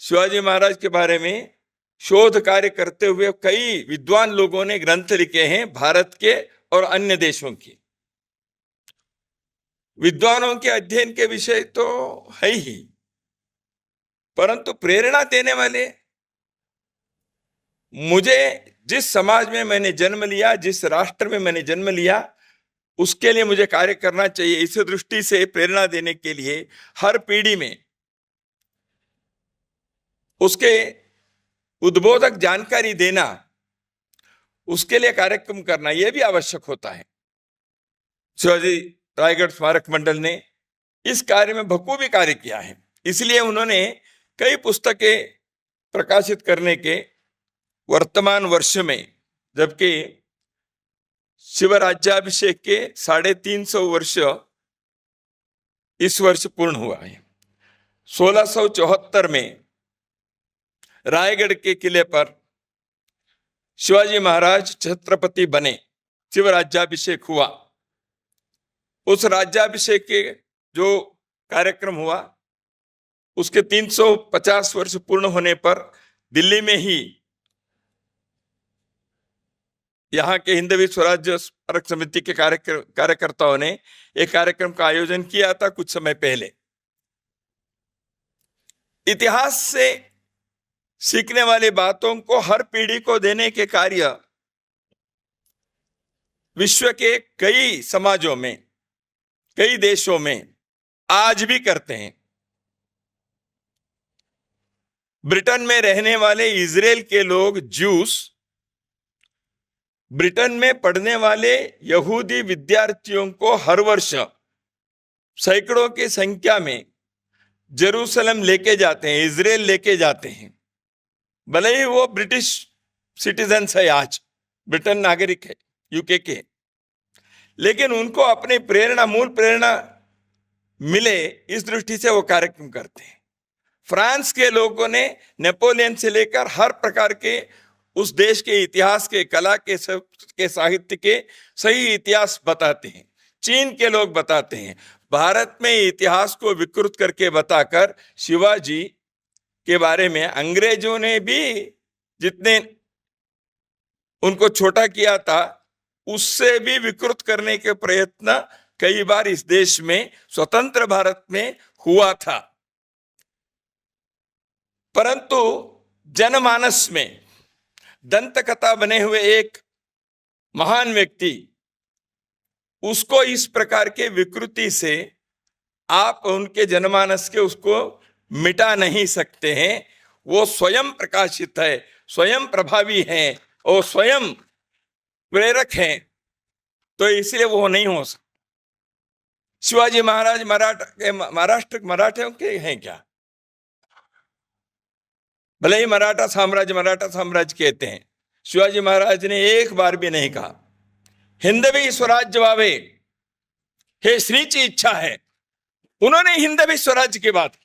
शिवाजी महाराज के बारे में शोध कार्य करते हुए कई विद्वान लोगों ने ग्रंथ लिखे हैं, भारत के और अन्य देशों के। विद्वानों के अध्ययन के विषय तो है ही, परंतु प्रेरणा देने वाले, मुझे जिस समाज में मैंने जन्म लिया, जिस राष्ट्र में मैंने जन्म लिया, उसके लिए मुझे कार्य करना चाहिए। इस दृष्टि से प्रेरणा देने के लिए हर पीढ़ी में उसके उद्बोधक जानकारी देना, उसके लिए कार्यक्रम करना, यह भी आवश्यक होता है। शिवाजी रायगढ़ स्मारक मंडल ने इस कार्य में बखूबी कार्य किया है, इसलिए उन्होंने कई पुस्तकें प्रकाशित करने के वर्तमान वर्ष में, जबकि शिवराज्याभिषेक के 350 वर्ष इस वर्ष पूर्ण हुआ है। 1674 में रायगढ़ के किले पर शिवाजी महाराज छत्रपति बने, शिवराज्याभिषेक हुआ। उस राज्याभिषेक के जो कार्यक्रम हुआ, उसके 350 वर्ष पूर्ण होने पर दिल्ली में ही यहाँ के हिंदवी स्वराज्य स्मारक समिति के कार्यकर्ताओं ने एक कार्यक्रम का आयोजन किया था कुछ समय पहले। इतिहास से सीखने वाली बातों को हर पीढ़ी को देने के कार्य विश्व के कई समाजों में, कई देशों में आज भी करते हैं। ब्रिटेन में रहने वाले इजराइल के लोग, ज्यूस, ब्रिटेन में पढ़ने वाले यहूदी विद्यार्थियों को हर वर्ष सैकड़ों की संख्या में जेरूसलम लेके जाते हैं, इजराइल लेके जाते हैं। भले ही वो ब्रिटिश सिटीजन्स है, आज ब्रिटेन नागरिक है यूके के, लेकिन उनको अपनी प्रेरणा, मूल प्रेरणा मिले, इस दृष्टि से वो कार्यक्रम करते हैं। फ्रांस के लोगों ने नेपोलियन से लेकर हर प्रकार के उस देश के इतिहास के, कला के, साहित्य के सही इतिहास बताते हैं। चीन के लोग बताते हैं। भारत में इतिहास को विकृत करके बताकर शिवाजी के बारे में अंग्रेजों ने भी जितने उनको छोटा किया था, उससे भी विकृत करने के प्रयत्न कई बार इस देश में, स्वतंत्र भारत में हुआ था। परंतु जनमानस में दंत कथा बने हुए एक महान व्यक्ति, उसको इस प्रकार के विकृति से आप उनके जनमानस के उसको मिटा नहीं सकते हैं। वो स्वयं प्रकाशित है, स्वयं प्रभावी है और स्वयं प्रेरक है, तो इसलिए वो नहीं हो सकता। शिवाजी महाराज महाराष्ट्र मराठियों के हैं क्या? भले ही मराठा साम्राज्य कहते हैं, शिवाजी महाराज ने एक बार भी नहीं कहा हिंदवी स्वराज्य वावे, हे श्री की इच्छा है। उन्होंने हिंदवी स्वराज्य की बात की।